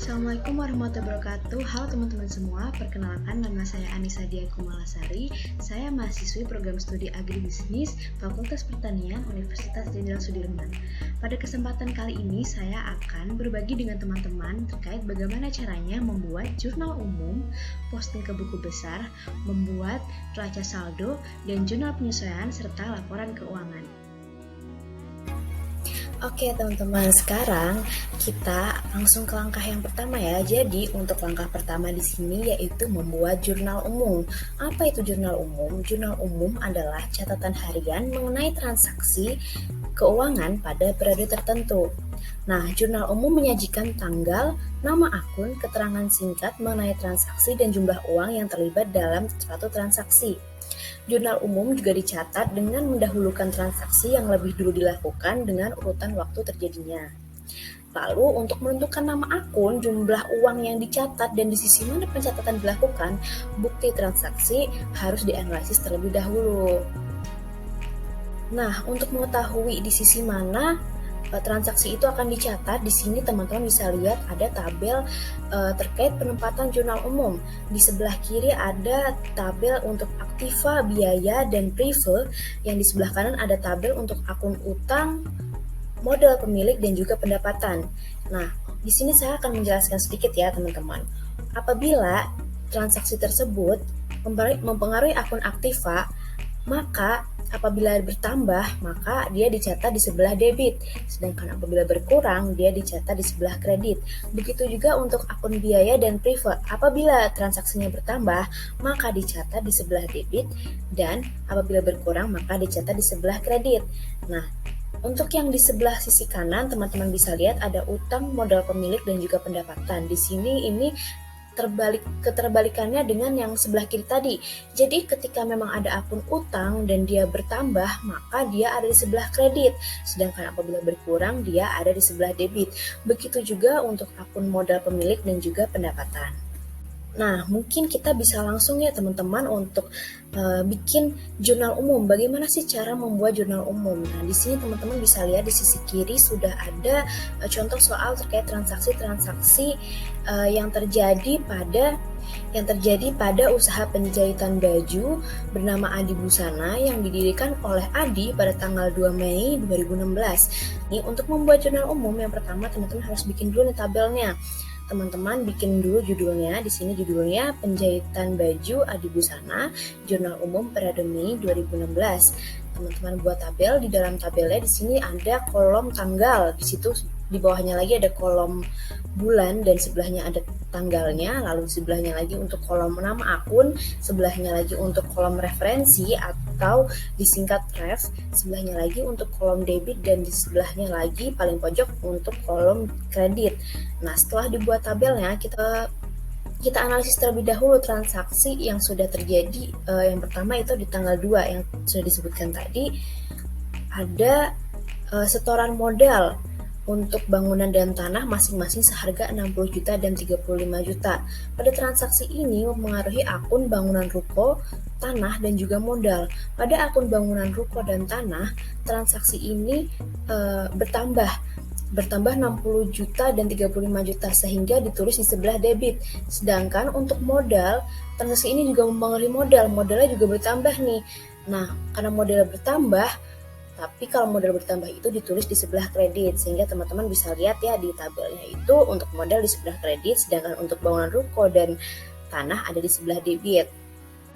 Assalamualaikum warahmatullahi wabarakatuh. Halo teman-teman semua, perkenalkan nama saya Anissa Dia Kumalasari. Saya mahasiswi program studi Agribisnis Fakultas Pertanian Universitas Jenderal Sudirman. Pada kesempatan kali ini saya akan berbagi dengan teman-teman terkait bagaimana caranya membuat jurnal umum, posting ke buku besar, membuat neraca saldo, dan jurnal penyesuaian serta laporan keuangan. Oke teman-teman, sekarang kita langsung ke langkah yang pertama ya. Jadi untuk langkah pertama di sini yaitu membuat jurnal umum. Apa itu jurnal umum? Jurnal umum adalah catatan harian mengenai transaksi keuangan pada periode tertentu. Nah, jurnal umum menyajikan tanggal, nama akun, keterangan singkat mengenai transaksi dan jumlah uang yang terlibat dalam suatu transaksi. Jurnal umum juga dicatat dengan mendahulukan transaksi yang lebih dulu dilakukan dengan urutan waktu terjadinya. Lalu untuk menentukan nama akun, jumlah uang yang dicatat dan di sisi mana pencatatan dilakukan, bukti transaksi harus dianalisis terlebih dahulu. Nah, untuk mengetahui di sisi mana transaksi itu akan dicatat, di sini teman-teman bisa lihat ada tabel terkait penempatan jurnal umum. Di sebelah kiri ada tabel untuk aktiva, biaya, dan prive. Yang di sebelah kanan ada tabel untuk akun utang, modal pemilik, dan juga pendapatan. Nah, di sini saya akan menjelaskan sedikit ya teman-teman. Apabila transaksi tersebut mempengaruhi akun aktiva, maka apabila bertambah, maka dia dicatat di sebelah debit. Sedangkan apabila berkurang, dia dicatat di sebelah kredit. Begitu juga untuk akun biaya dan prive. Apabila transaksinya bertambah, maka dicatat di sebelah debit. Dan apabila berkurang, maka dicatat di sebelah kredit. Nah, untuk yang di sebelah sisi kanan, teman-teman bisa lihat ada utang, modal pemilik, dan juga pendapatan. Di sini ini keterbalikannya dengan yang sebelah kiri tadi. Jadi ketika memang ada akun utang dan dia bertambah, maka dia ada di sebelah kredit. Sedangkan apabila berkurang, dia ada di sebelah debit. Begitu juga untuk akun modal pemilik dan juga pendapatan. Nah, mungkin kita bisa langsung ya teman-teman untuk bikin jurnal umum. Bagaimana sih cara membuat jurnal umum? Nah, di sini teman-teman bisa lihat di sisi kiri sudah ada contoh soal terkait transaksi-transaksi yang terjadi pada usaha penjahitan baju bernama Adi Busana yang didirikan oleh Adi pada tanggal 2 Mei 2016. Nih, untuk membuat jurnal umum yang pertama teman-teman harus bikin dulu nih tabelnya. Teman-teman bikin dulu judulnya. Di sini judulnya Penjahitan Baju Adi Busana, Jurnal Umum Periode Mei 2016. Teman-teman buat tabel. Di dalam tabelnya di sini ada kolom tanggal. Di situ di bawahnya lagi ada kolom bulan dan sebelahnya ada tanggalnya, lalu sebelahnya lagi untuk kolom nama akun, sebelahnya lagi untuk kolom referensi atau disingkat ref, sebelahnya lagi untuk kolom debit, dan di sebelahnya lagi paling pojok untuk kolom kredit. Nah, setelah dibuat tabelnya, kita analisis terlebih dahulu transaksi yang sudah terjadi. Yang pertama itu di tanggal 2 yang sudah disebutkan tadi, ada setoran modal untuk bangunan dan tanah masing-masing seharga 60 juta dan 35 juta. Pada transaksi ini mempengaruhi akun bangunan ruko, tanah, dan juga modal. Pada akun bangunan ruko dan tanah, transaksi ini bertambah 60 juta dan 35 juta sehingga ditulis di sebelah debit. Sedangkan untuk modal, transaksi ini juga mempengaruhi modalnya juga bertambah nih. Nah, karena modal bertambah, tapi kalau modal bertambah itu ditulis di sebelah kredit, sehingga teman-teman bisa lihat ya di tabelnya itu untuk modal di sebelah kredit, sedangkan untuk bangunan ruko dan tanah ada di sebelah debit.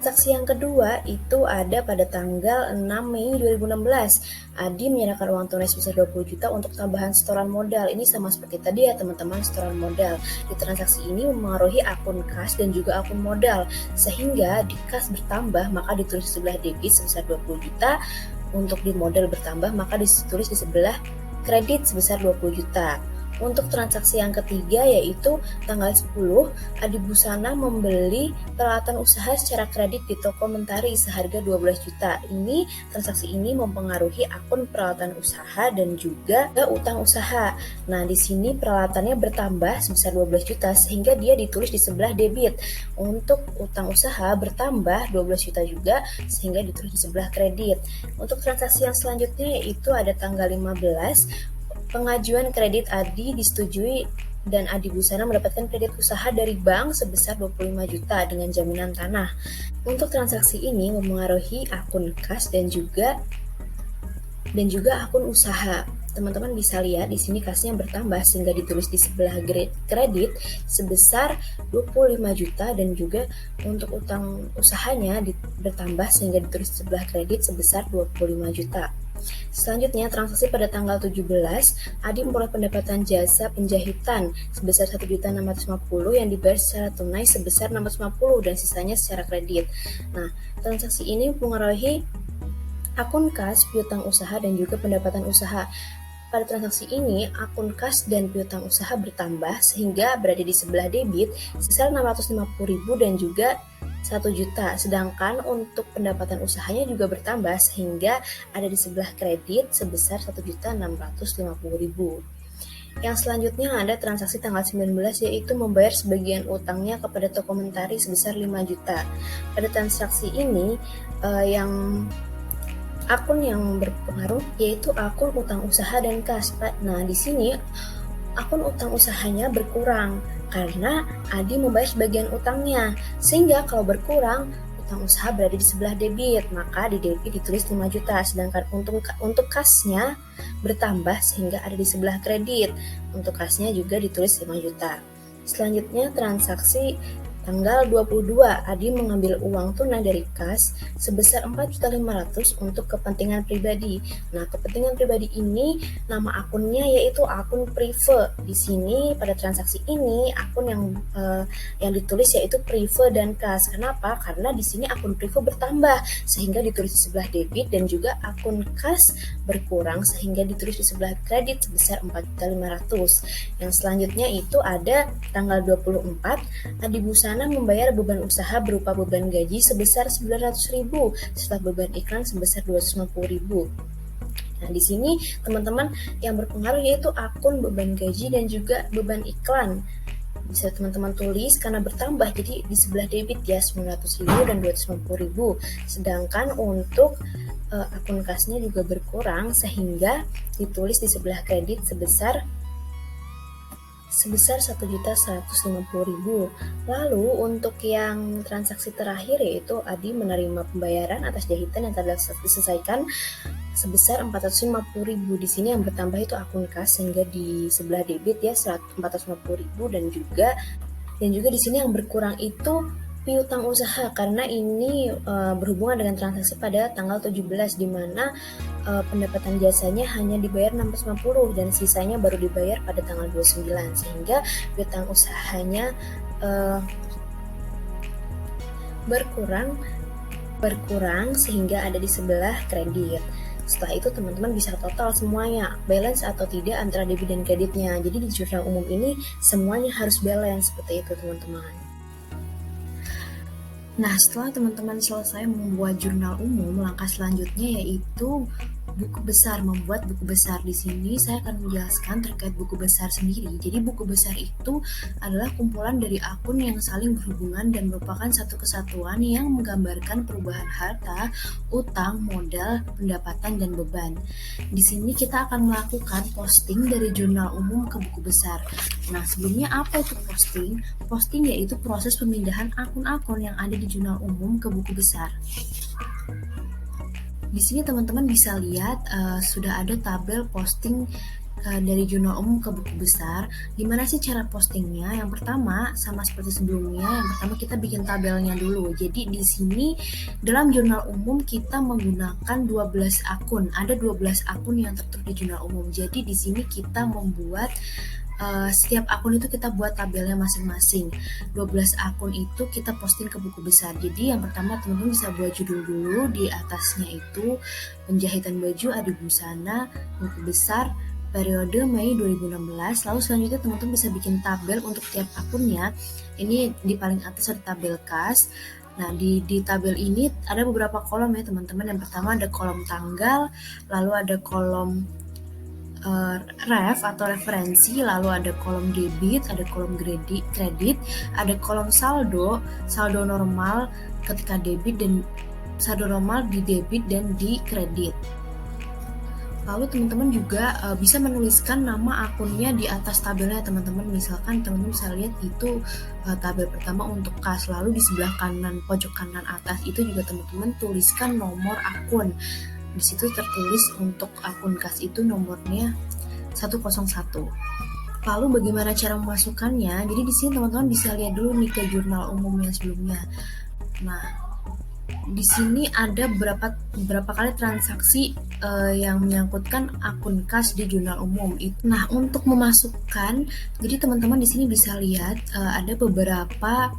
Transaksi yang kedua itu ada pada tanggal 6 Mei 2016. Adi menyerahkan uang tunai sebesar 20 juta untuk tambahan setoran modal. Ini sama seperti tadi ya teman-teman, setoran modal. Di transaksi ini mempengaruhi akun kas dan juga akun modal, sehingga di kas bertambah maka ditulis di sebelah debit sebesar 20 juta. Untuk di modal bertambah maka ditulis di sebelah kredit sebesar 20 juta. Untuk transaksi yang ketiga yaitu tanggal 10, Adi Busana membeli peralatan usaha secara kredit di toko Mentari seharga 12 juta. Ini transaksi ini mempengaruhi akun peralatan usaha dan juga utang usaha. Nah, di sini peralatannya bertambah sebesar 12 juta sehingga dia ditulis di sebelah debit. Untuk utang usaha bertambah 12 juta juga sehingga ditulis di sebelah kredit. Untuk transaksi yang selanjutnya yaitu ada tanggal 15, pengajuan kredit Adi disetujui dan Adi Busana mendapatkan kredit usaha dari bank sebesar 25 juta dengan jaminan tanah. Untuk transaksi ini mempengaruhi akun kas dan juga akun usaha. Teman-teman bisa lihat di sini kasnya bertambah sehingga ditulis di sebelah kredit sebesar 25 juta dan juga untuk utang usahanya bertambah sehingga ditulis di sebelah kredit sebesar 25 juta. Selanjutnya, transaksi pada tanggal 17, Adi memperoleh pendapatan jasa penjahitan sebesar 1.650 yang dibayar secara tunai sebesar 650 dan sisanya secara kredit. Nah, transaksi ini mempengaruhi akun kas, piutang usaha, dan juga pendapatan usaha. Pada transaksi ini, akun kas dan piutang usaha bertambah sehingga berada di sebelah debit sebesar 650.000 dan juga 1 juta, sedangkan untuk pendapatan usahanya juga bertambah sehingga ada di sebelah kredit sebesar 1.650.000. Yang selanjutnya ada transaksi tanggal 19 yaitu membayar sebagian utangnya kepada toko mentari sebesar 5 juta. Pada transaksi ini akun yang berpengaruh yaitu akun utang usaha dan kas. Nah, di sini akun utang usahanya berkurang karena Adi membayar sebagian utangnya, sehingga kalau berkurang utang usaha berada di sebelah debit, maka di debit ditulis 5 juta, sedangkan untuk kasnya bertambah sehingga ada di sebelah kredit, untuk kasnya juga ditulis 5 juta. Selanjutnya transaksi tanggal 22, Adi mengambil uang tunai dari kas sebesar 4.500.000 untuk kepentingan pribadi. Nah, kepentingan pribadi ini nama akunnya yaitu akun Prive. Di sini pada transaksi ini akun yang ditulis yaitu Prive dan kas. Kenapa? Karena di sini akun Prive bertambah sehingga ditulis di sebelah debit dan juga akun kas berkurang sehingga ditulis di sebelah kredit sebesar 4.500.000. Yang selanjutnya itu ada tanggal 24, Adi Busana membayar beban usaha berupa beban gaji sebesar 900.000 serta beban iklan sebesar 250.000. Nah, di sini teman-teman yang berpengaruh yaitu akun beban gaji dan juga beban iklan. Bisa teman-teman tulis karena bertambah, jadi di sebelah debit ya 900.000 dan 250.000. Sedangkan untuk akun kasnya juga berkurang sehingga ditulis di sebelah kredit sebesar 1.150.000. Lalu untuk yang transaksi terakhir yaitu Adi menerima pembayaran atas jahitan yang telah diselesaikan sebesar 450.000. Di sini yang bertambah itu akun kas sehingga di sebelah debit ya 450.000 dan juga di sini yang berkurang itu piutang usaha karena ini berhubungan dengan transaksi pada tanggal 17 di mana pendapatan jasanya hanya dibayar 650 dan sisanya baru dibayar pada tanggal 29 sehingga piutang usahanya berkurang sehingga ada di sebelah kredit. Setelah itu teman-teman bisa total semuanya, balance atau tidak antara debit dan kreditnya. Jadi di jurnal umum ini semuanya harus balance seperti itu teman-teman. Nah, setelah teman-teman selesai membuat jurnal umum, langkah selanjutnya yaitu buku besar, membuat buku besar. Di sini saya akan menjelaskan terkait buku besar sendiri. Jadi buku besar itu adalah kumpulan dari akun yang saling berhubungan dan merupakan satu kesatuan yang menggambarkan perubahan harta, utang, modal, pendapatan, dan beban. Di sini kita akan melakukan posting dari jurnal umum ke buku besar. Nah, sebelumnya apa itu posting? Posting yaitu proses pemindahan akun-akun yang ada di jurnal umum ke buku besar. Di sini teman-teman bisa lihat sudah ada tabel posting dari jurnal umum ke buku besar. Gimana sih cara postingnya? Yang pertama sama seperti sebelumnya, yang pertama kita bikin tabelnya dulu. Jadi di sini dalam jurnal umum kita menggunakan 12 akun. Ada 12 akun yang tertera di jurnal umum. Jadi di sini kita membuat setiap akun itu kita buat tabelnya masing-masing. 12 akun itu kita posting ke buku besar. Jadi yang pertama teman-teman bisa buat judul dulu, di atasnya itu penjahitan baju Adi Busana, buku besar periode Mei 2016. Lalu selanjutnya teman-teman bisa bikin tabel untuk tiap akunnya. Ini di paling atas ada tabel kas. Nah, di tabel ini ada beberapa kolom ya teman-teman. Yang pertama ada kolom tanggal, lalu ada kolom ref atau referensi, lalu ada kolom debit, ada kolom kredit, ada kolom saldo normal ketika debit dan saldo normal di debit dan di kredit. Lalu teman-teman juga bisa menuliskan nama akunnya di atas tabelnya teman-teman. Misalkan teman-teman bisa lihat itu tabel pertama untuk kas, lalu di sebelah kanan pojok kanan atas itu juga teman-teman tuliskan nomor akun. Di situ tertulis untuk akun kas itu nomornya 101. Lalu bagaimana cara memasukkannya? Jadi di sini teman-teman bisa lihat dulu nih ke jurnal umum yang sebelumnya. Nah, di sini ada berapa kali transaksi yang menyangkutkan akun kas di jurnal umum itu. Nah, untuk memasukkan, jadi teman-teman di sini bisa lihat ada beberapa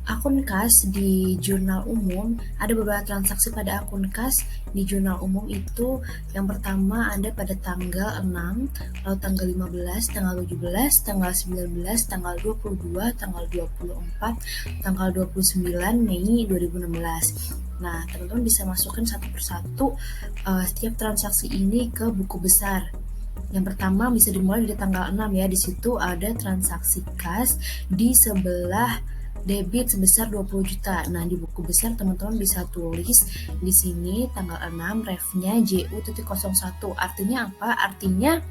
akun kas di jurnal umum, ada beberapa transaksi pada akun kas di jurnal umum itu. Yang pertama ada pada tanggal 6, lalu tanggal 15, tanggal 17, tanggal 19, tanggal 22, tanggal 24, tanggal 29 Mei 2016. Nah, teman-teman bisa masukkan satu persatu setiap transaksi ini ke buku besar. Yang pertama bisa dimulai dari tanggal 6 ya. Di situ ada transaksi kas di sebelah debit sebesar 20 juta. Nah, di buku besar teman-teman bisa tulis di sini tanggal 6 refnya JU.01. Artinya apa? Artinya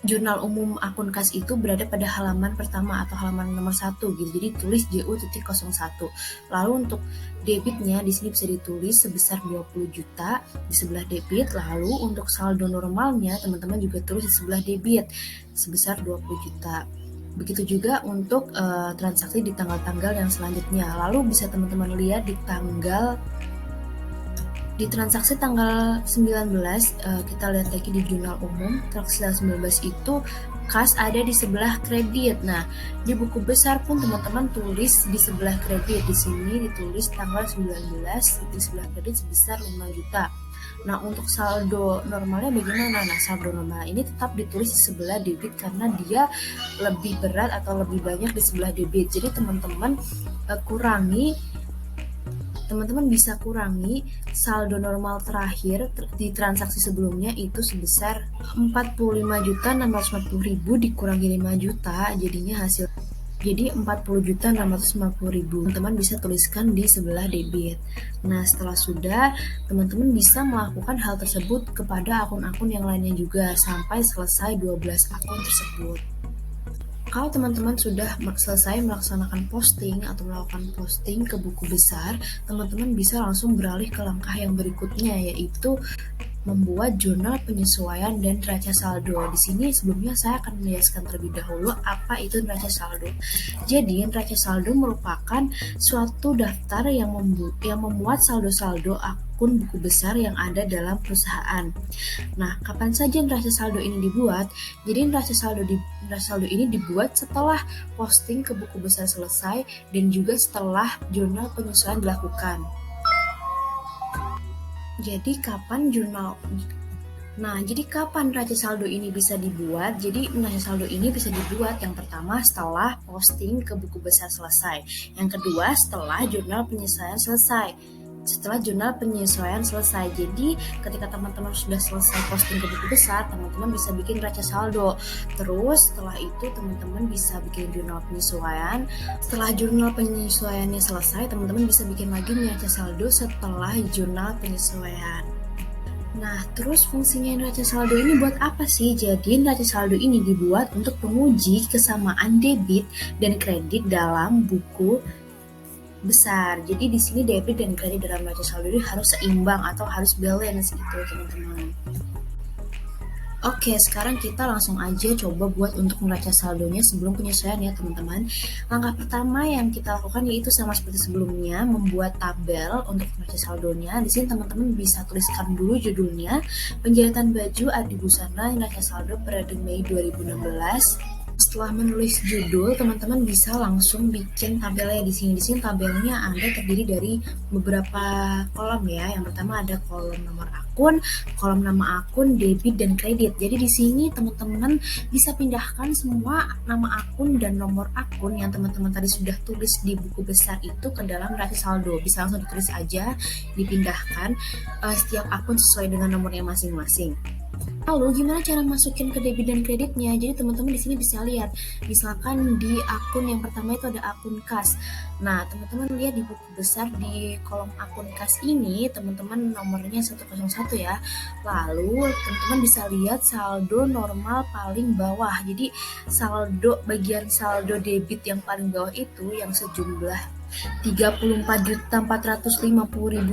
jurnal umum akun kas itu berada pada halaman pertama atau halaman nomor 1 gitu. Jadi tulis JU.01. Lalu untuk debitnya di sini bisa ditulis sebesar 20 juta di sebelah debit. Lalu untuk saldo normalnya teman-teman juga tulis di sebelah debit sebesar 20 juta. Begitu juga untuk transaksi di tanggal-tanggal yang selanjutnya. Lalu bisa teman-teman lihat di transaksi tanggal 19, kita lihat lagi di jurnal umum, transaksi tanggal 19 itu kas ada di sebelah kredit. Nah, di buku besar pun teman-teman tulis di sebelah kredit. Di sini ditulis tanggal 19 di sebelah kredit sebesar 5 juta. Nah, untuk saldo normalnya bagaimana? Nah, saldo normal ini tetap ditulis di sebelah debit karena dia lebih berat atau lebih banyak di sebelah debit. Jadi teman-teman bisa kurangi saldo normal terakhir di transaksi sebelumnya itu sebesar 45.640.000 dikurangi 5 juta, jadinya hasil jadi 40.650.000. Teman-teman bisa tuliskan di sebelah debit. Nah, setelah sudah, teman-teman bisa melakukan hal tersebut kepada akun-akun yang lainnya juga sampai selesai 12 akun tersebut. Kalau teman-teman sudah selesai melaksanakan posting atau melakukan posting ke buku besar, teman-teman bisa langsung beralih ke langkah yang berikutnya, yaitu membuat jurnal penyesuaian dan neraca saldo. Di sini sebelumnya saya akan menjelaskan terlebih dahulu apa itu neraca saldo. Jadi, neraca saldo merupakan suatu daftar yang memuat saldo-saldo akun buku besar yang ada dalam perusahaan. Nah, kapan saja neraca saldo ini dibuat? Jadi, neraca saldo ini dibuat setelah posting ke buku besar selesai dan juga setelah jurnal penyesuaian dilakukan. Jadi kapan neraca saldo ini bisa dibuat? Jadi neraca saldo ini bisa dibuat yang pertama setelah posting ke buku besar selesai. Yang kedua setelah jurnal penyesuaian selesai. Jadi ketika teman-teman sudah selesai posting ke buku besar, teman-teman bisa bikin neraca saldo. Terus setelah itu teman-teman bisa bikin jurnal penyesuaian. Setelah jurnal penyesuaiannya selesai, teman-teman bisa bikin lagi neraca saldo setelah jurnal penyesuaian. Nah, terus fungsinya neraca saldo ini buat apa sih? Jadi neraca saldo ini dibuat untuk menguji kesamaan debit dan kredit dalam buku besar. Jadi di sini debit dan kredit dalam neraca saldo ini harus seimbang atau harus balance gitu, teman-teman. Oke, sekarang kita langsung aja coba buat untuk neraca saldonya sebelum penyesuaian ya, teman-teman. Langkah pertama yang kita lakukan yaitu sama seperti sebelumnya, membuat tabel untuk neraca saldonya. Di sini teman-teman bisa tuliskan dulu judulnya, penjahitan baju Adi Busana neraca saldo periode Mei 2016. Setelah menulis judul, teman-teman bisa langsung bikin tabelnya di sini. Di sini tabelnya ada terdiri dari beberapa kolom ya. Yang pertama ada kolom nomor akun, kolom nama akun, debit dan kredit. Jadi di sini teman-teman bisa pindahkan semua nama akun dan nomor akun yang teman-teman tadi sudah tulis di buku besar itu ke dalam neraca saldo. Bisa langsung ditulis aja, dipindahkan setiap akun sesuai dengan nomornya masing-masing. Lalu gimana cara masukin ke debit dan kreditnya? Jadi teman-teman di sini bisa lihat, misalkan di akun yang pertama itu ada akun kas. Nah, teman-teman lihat di buku besar di kolom akun kas ini, teman-teman nomornya 101 ya. Lalu teman-teman bisa lihat saldo normal paling bawah. Jadi bagian saldo debit yang paling bawah itu yang sejumlah 34.450.000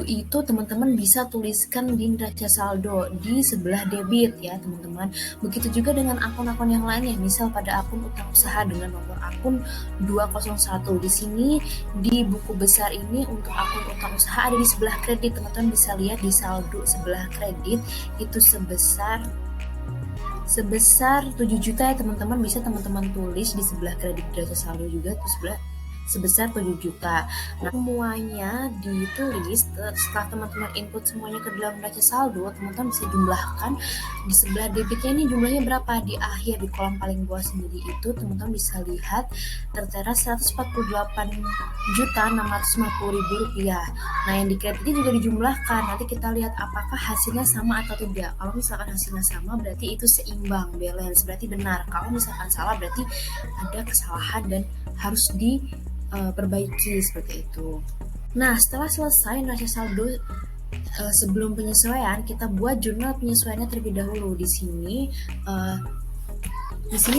itu teman-teman bisa tuliskan di neraca saldo di sebelah debit ya teman-teman. Begitu juga dengan akun-akun yang lainnya, misal pada akun utang usaha dengan nomor akun 201. Di sini di buku besar ini untuk akun utang usaha ada di sebelah kredit, teman-teman bisa lihat di saldo sebelah kredit itu sebesar 7 juta ya teman-teman. Bisa teman-teman tulis di sebelah kredit neraca saldo juga sebesar 7 juta. Nah, semuanya ditulis setelah teman-teman input semuanya ke dalam neraca saldo, teman-teman bisa jumlahkan di sebelah debitnya ini jumlahnya berapa. Di akhir di kolom paling bawah sendiri itu teman-teman bisa lihat tertera 148.650.000 rupiah. Nah, yang di kreditnya juga dijumlahkan. Nanti kita lihat apakah hasilnya sama atau tidak. Kalau misalkan hasilnya sama berarti itu seimbang, balance, berarti benar. Kalau misalkan salah berarti ada kesalahan dan harus perbaiki seperti itu. Nah, setelah selesai neraca saldo sebelum penyesuaian, kita buat jurnal penyesuaiannya terlebih dahulu. Di sini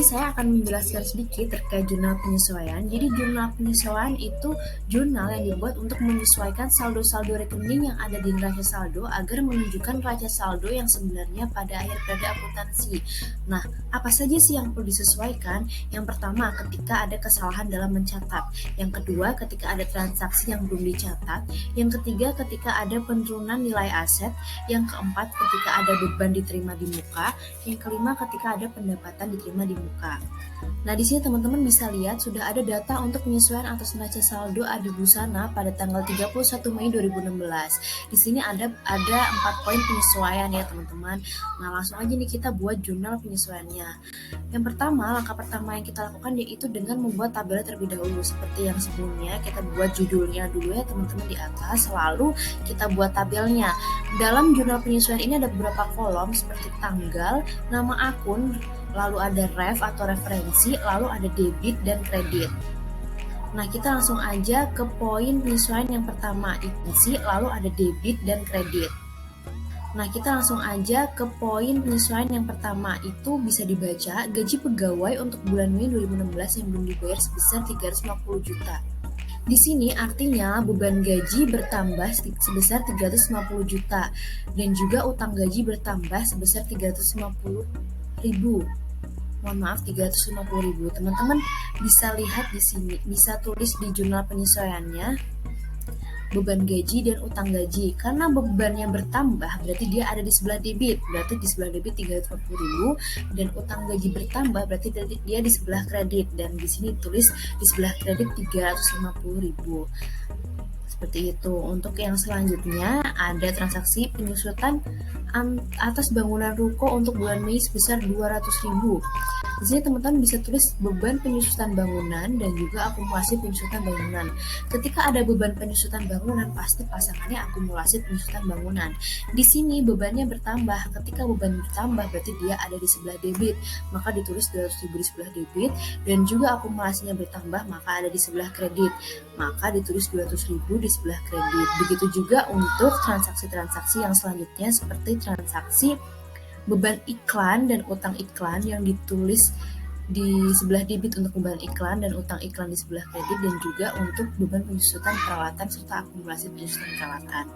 saya akan menjelaskan sedikit terkait jurnal penyesuaian. Jadi jurnal penyesuaian itu jurnal yang dibuat untuk menyesuaikan saldo-saldo rekening yang ada di neraca saldo agar menunjukkan neraca saldo yang sebenarnya pada akhir periode akuntansi. Nah, apa saja sih yang perlu disesuaikan? Yang pertama, ketika ada kesalahan dalam mencatat. Yang kedua, ketika ada transaksi yang belum dicatat. Yang ketiga, ketika ada penurunan nilai aset. Yang keempat, ketika ada beban diterima di muka. Yang kelima, ketika ada pendapatan diterima di muka. Nah, di sini teman-teman bisa lihat sudah ada data untuk penyesuaian atas neraca saldo Adi Busana pada tanggal 31 Mei 2016. Di sini ada 4 poin penyesuaian ya, teman-teman. Nah, langsung aja nih kita buat jurnal penyesuaiannya. Yang pertama, langkah pertama yang kita lakukan yaitu dengan membuat tabel terlebih dahulu. Seperti yang sebelumnya, kita buat judulnya dulu ya, teman-teman di atas, lalu kita buat tabelnya. Dalam jurnal penyesuaian ini ada beberapa kolom seperti tanggal, nama akun, lalu ada ref atau referensi, lalu ada debit dan kredit. Nah, kita langsung aja ke poin penyesuaian yang pertama, isi, lalu ada debit dan kredit. Nah, kita langsung aja ke poin penyesuaian yang pertama, itu bisa dibaca gaji pegawai untuk bulan Mei 2016 yang belum dibayar sebesar 350 juta. Di sini artinya beban gaji bertambah sebesar 350 juta dan juga utang gaji bertambah sebesar 350.000. Mohon maaf, 350.000. Teman-teman bisa lihat di sini, bisa tulis di jurnal penyesuaiannya beban gaji dan utang gaji. Karena bebannya bertambah berarti dia ada di sebelah debit. Berarti di sebelah debit 350.000 dan utang gaji bertambah berarti dia di sebelah kredit, dan di sini tulis di sebelah kredit 350.000. Seperti itu. Untuk yang selanjutnya ada transaksi penyusutan atas bangunan ruko untuk bulan Mei sebesar 200.000. Di sini teman-teman bisa tulis beban penyusutan bangunan dan juga akumulasi penyusutan bangunan. Ketika ada beban penyusutan bangunan, pasti pasangannya akumulasi penyusutan bangunan. Di sini bebannya bertambah. Ketika beban bertambah berarti dia ada di sebelah debit, maka ditulis 200.000 di sebelah debit, dan juga akumulasinya bertambah maka ada di sebelah kredit, maka ditulis 200.000 di sebelah kredit. Begitu juga untuk transaksi-transaksi yang selanjutnya seperti transaksi beban iklan dan utang iklan yang ditulis di sebelah debit untuk beban iklan dan utang iklan di sebelah kredit, dan juga untuk beban penyusutan peralatan serta akumulasi penyusutan peralatan.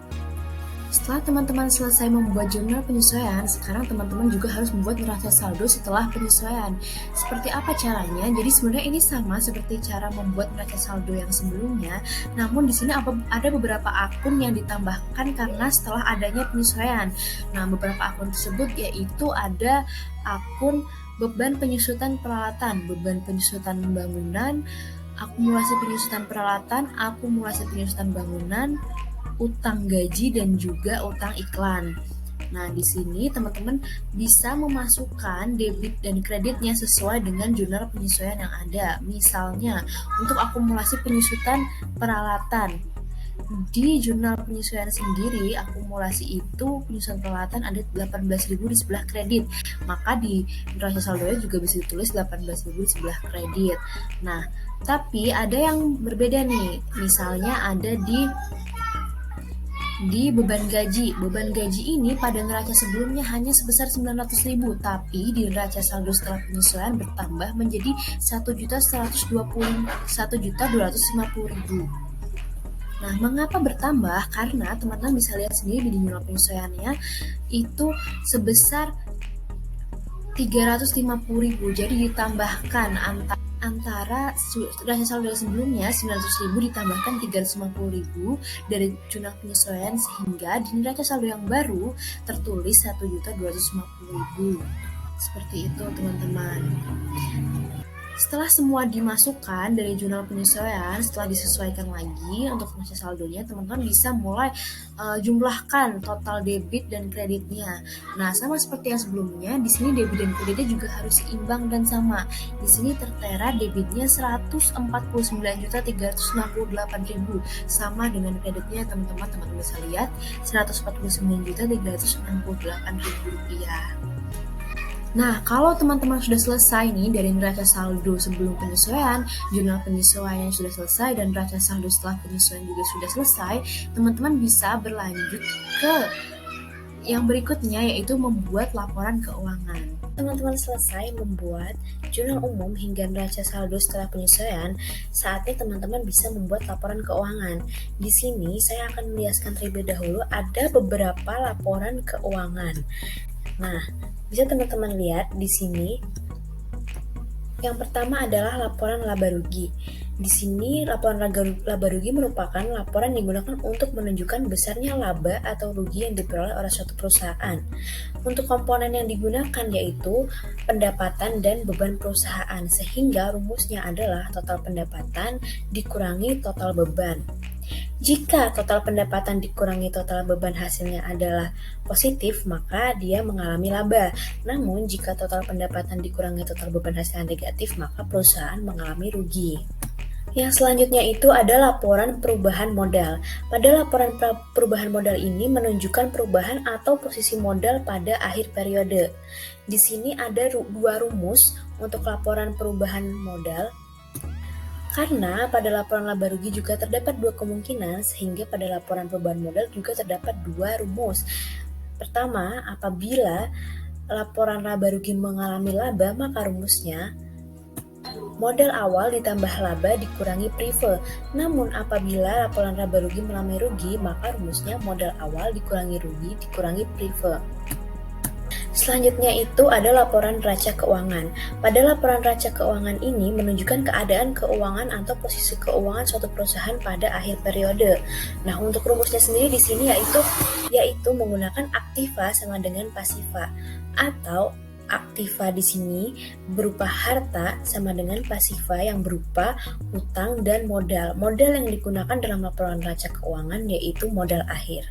Setelah teman-teman selesai membuat jurnal penyesuaian, sekarang teman-teman juga harus membuat neraca saldo setelah penyesuaian. Seperti apa caranya? Jadi sebenarnya ini sama seperti cara membuat neraca saldo yang sebelumnya, namun di sini ada beberapa akun yang ditambahkan karena setelah adanya penyesuaian. Nah, beberapa akun tersebut yaitu ada akun beban penyusutan peralatan, beban penyusutan bangunan, akumulasi penyusutan peralatan, akumulasi penyusutan bangunan, utang gaji, dan juga utang iklan. Nah, di sini teman-teman bisa memasukkan debit dan kreditnya sesuai dengan jurnal penyesuaian yang ada. Misalnya, untuk akumulasi penyusutan peralatan, Di jurnal penyesuaian sendiri, akumulasi itu penyusunan peralatan ada 18.000 di sebelah kredit. Maka di neraca saldonya juga bisa ditulis 18.000 di sebelah kredit. Nah, tapi ada yang berbeda nih. Misalnya ada di beban gaji. Beban gaji ini pada neraca sebelumnya hanya sebesar 900.000, tapi di neraca saldo setelah penyesuaian bertambah menjadi 1.250.000. Nah, mengapa bertambah? Karena teman-teman bisa lihat sendiri di jurnal penyesuaiannya itu sebesar 350.000. Jadi ditambahkan antara neraca saldo sebelumnya 900.000 ditambahkan 350.000 dari jurnal penyesuaian, sehingga di neraca saldo yang baru tertulis 1.250.000. Seperti itu, teman-teman. Setelah semua dimasukkan dari jurnal penyesuaian, setelah disesuaikan lagi untuk neraca saldonya, teman-teman bisa mulai jumlahkan total debit dan kreditnya. Nah, sama seperti yang sebelumnya, di sini debit dan kreditnya juga harus seimbang dan sama. Di sini tertera debitnya 149.368.000, sama dengan kreditnya teman-teman bisa lihat 149.368.000 rupiah. Nah, kalau teman-teman sudah selesai nih dari neraca saldo sebelum penyesuaian, jurnal penyesuaian sudah selesai, dan neraca saldo setelah penyesuaian juga sudah selesai, teman-teman bisa berlanjut ke yang berikutnya, yaitu membuat laporan keuangan. Teman-teman selesai membuat jurnal umum hingga neraca saldo setelah penyesuaian, saatnya teman-teman bisa membuat laporan keuangan. Di sini saya akan menjelaskan terlebih dahulu ada beberapa laporan keuangan. Nah, bisa teman-teman lihat di sini. Yang pertama adalah laporan laba rugi. Di sini laporan laba rugi merupakan laporan yang digunakan untuk menunjukkan besarnya laba atau rugi yang diperoleh oleh suatu perusahaan. Untuk komponen yang digunakan yaitu pendapatan dan beban perusahaan, sehingga rumusnya adalah total pendapatan dikurangi total beban. Jika total pendapatan dikurangi total beban hasilnya adalah positif, maka dia mengalami laba. Namun, jika total pendapatan dikurangi total beban hasilnya negatif, maka perusahaan mengalami rugi. Yang selanjutnya itu ada laporan perubahan modal. Pada laporan perubahan modal ini menunjukkan perubahan atau posisi modal pada akhir periode. Di sini ada dua rumus untuk laporan perubahan modal. Karena pada laporan laba rugi juga terdapat dua kemungkinan, sehingga pada laporan perubahan modal juga terdapat dua rumus. Pertama, apabila laporan laba rugi mengalami laba, maka rumusnya modal awal ditambah laba dikurangi prive. Namun apabila laporan laba rugi mengalami rugi, maka rumusnya modal awal dikurangi rugi dikurangi prive. Selanjutnya itu ada laporan neraca keuangan. Pada laporan neraca keuangan ini menunjukkan keadaan keuangan atau posisi keuangan suatu perusahaan pada akhir periode. Nah, untuk rumusnya sendiri di sini yaitu menggunakan aktiva sama dengan pasiva, atau aktiva di sini berupa harta sama dengan pasiva yang berupa hutang dan modal. Modal yang digunakan dalam laporan neraca keuangan yaitu modal akhir.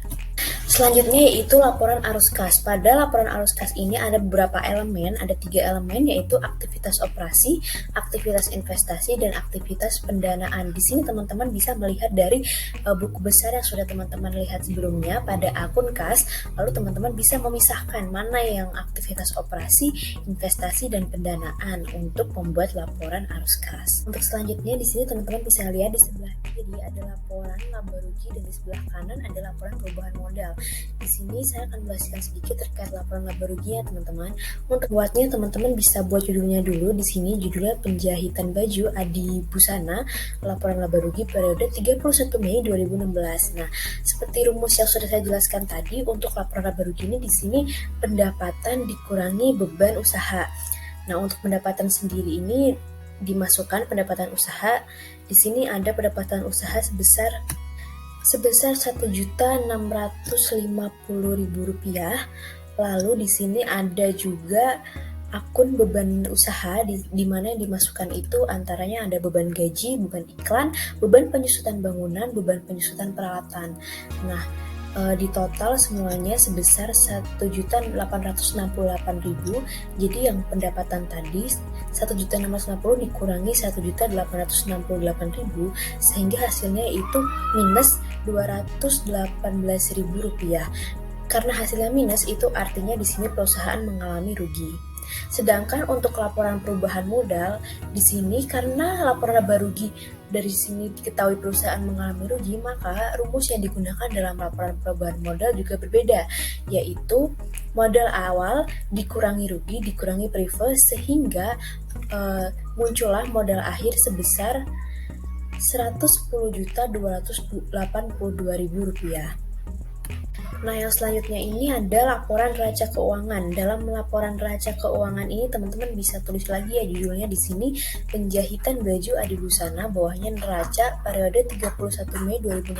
Selanjutnya yaitu laporan arus kas. Pada laporan arus kas ini ada beberapa elemen, ada 3 elemen, yaitu aktivitas operasi, aktivitas investasi, dan aktivitas pendanaan. Di sini teman-teman bisa melihat dari buku besar yang sudah teman-teman lihat sebelumnya pada akun kas, lalu teman-teman bisa memisahkan mana yang aktivitas operasi, investasi, dan pendanaan untuk membuat laporan arus kas. Untuk selanjutnya di sini teman-teman bisa lihat di sebelah kiri ada laporan laba rugi dan di sebelah kanan ada laporan perubahan modal. Di sini saya akan menjelaskan sedikit terkait laporan laba rugi ya teman-teman. Untuk buatnya teman-teman bisa buat judulnya dulu. Di sini judulnya penjahitan baju Adi Busana, laporan laba rugi periode 31 Mei 2016. Nah, seperti rumus yang sudah saya jelaskan tadi, untuk laporan laba rugi ini di sini pendapatan dikurangi beban usaha. Nah, untuk pendapatan sendiri ini dimasukkan pendapatan usaha. Di sini ada pendapatan usaha sebesar Rp1.650.000. Lalu di sini ada juga akun beban usaha di mana dimasukkan itu antaranya ada beban gaji, beban iklan, beban penyusutan bangunan, beban penyusutan peralatan. Nah, di total semuanya sebesar 1.868.000. Jadi yang pendapatan tadi 1.650 dikurangi 1.868.000 sehingga hasilnya itu minus Rp218.000. Karena hasilnya minus itu artinya di sini perusahaan mengalami rugi. Sedangkan untuk laporan perubahan modal di sini karena laporan laba rugi dari sini diketahui perusahaan mengalami rugi, maka rumus yang digunakan dalam laporan perubahan modal juga berbeda, yaitu modal awal dikurangi rugi dikurangi prive sehingga muncullah modal akhir sebesar Rp110.282.000. Nah, yang selanjutnya ini ada laporan neraca keuangan. Dalam laporan neraca keuangan ini teman-teman bisa tulis lagi ya judulnya di sini penjahitan baju adibusana, bawahnya neraca periode 31 Mei 2016.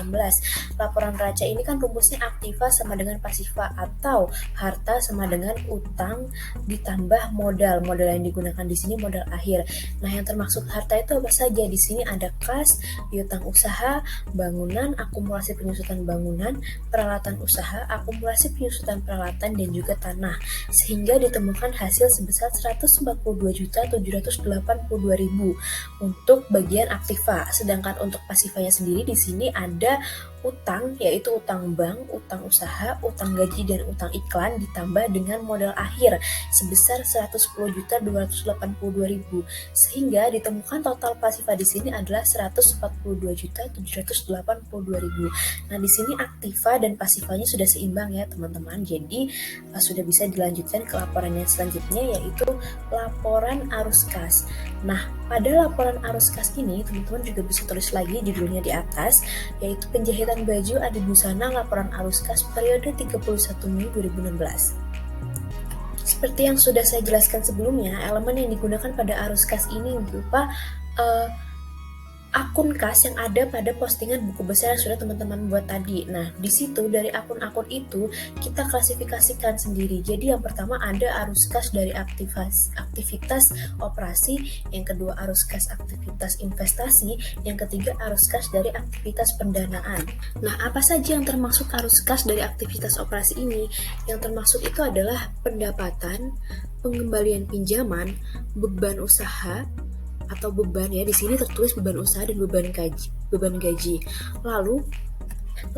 Laporan neraca ini kan rumusnya aktiva sama dengan pasiva atau harta sama dengan utang ditambah modal. Modal yang digunakan di sini modal akhir. Nah, yang termasuk harta itu apa saja? Di sini ada kas, piutang usaha, bangunan, akumulasi penyusutan bangunan, peralatan usaha, akumulasi penyusutan peralatan dan juga tanah, sehingga ditemukan hasil sebesar Rp142.782.000 untuk bagian aktiva. Sedangkan untuk pasifanya sendiri di sini ada utang, yaitu utang bank, utang usaha, utang gaji dan utang iklan ditambah dengan modal akhir sebesar Rp110.282.000 sehingga ditemukan total pasifa di sini adalah Rp142.782.000. Nah, di sini aktiva dan pasifanya sudah seimbang ya teman-teman. Jadi sudah bisa dilanjutkan ke laporan yang selanjutnya, yaitu laporan arus kas. Nah, pada laporan arus kas ini teman-teman juga bisa tulis lagi judulnya di atas, yaitu penjahitan baju adibusana laporan arus kas periode 31 Mei 2016. Seperti yang sudah saya jelaskan sebelumnya, elemen yang digunakan pada arus kas ini berupa akun kas yang ada pada postingan buku besar yang sudah teman-teman buat tadi. Nah, di situ dari akun-akun itu kita klasifikasikan sendiri. Jadi yang pertama ada arus kas dari aktivitas operasi, yang kedua arus kas aktivitas investasi, yang ketiga arus kas dari aktivitas pendanaan. Nah, apa saja yang termasuk arus kas dari aktivitas operasi ini? Yang termasuk itu adalah pendapatan, pengembalian pinjaman, beban usaha, atau beban ya, di sini tertulis beban usaha dan beban gaji.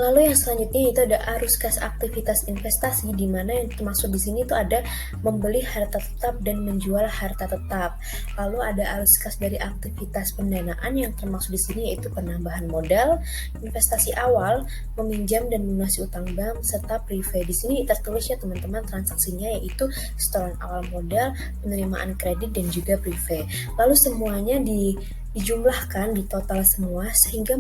Lalu yang selanjutnya itu ada arus kas aktivitas investasi, di mana yang termasuk di sini itu ada membeli harta tetap dan menjual harta tetap. Lalu ada arus kas dari aktivitas pendanaan yang termasuk di sini yaitu penambahan modal, investasi awal, meminjam dan melunasi utang bank serta prive. Di sini tertulis ya teman-teman transaksinya yaitu setoran awal modal, penerimaan kredit dan juga prive. Lalu semuanya dijumlahkan di total semua sehingga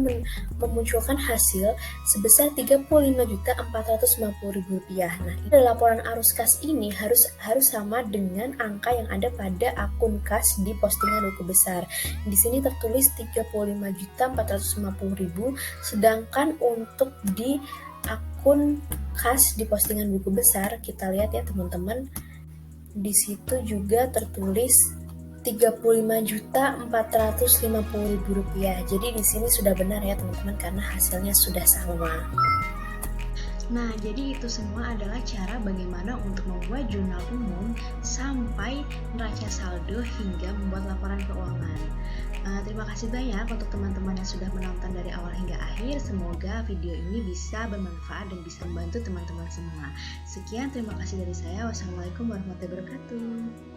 memunculkan hasil sebesar Rp35.450.000. Nah, laporan arus kas ini harus sama dengan angka yang ada pada akun kas di postingan buku besar. Di sini tertulis Rp35.450.000, sedangkan untuk di akun kas di postingan buku besar kita lihat ya teman-teman, di situ juga tertulis Rp35.450.000. Jadi di sini sudah benar ya teman-teman karena hasilnya sudah sama. Nah, jadi itu semua adalah cara bagaimana untuk membuat jurnal umum sampai neraca saldo hingga membuat laporan keuangan. Terima kasih banyak untuk teman-teman yang sudah menonton dari awal hingga akhir. Semoga video ini bisa bermanfaat dan bisa membantu teman-teman semua. Sekian, terima kasih dari saya. Wassalamualaikum warahmatullahi wabarakatuh.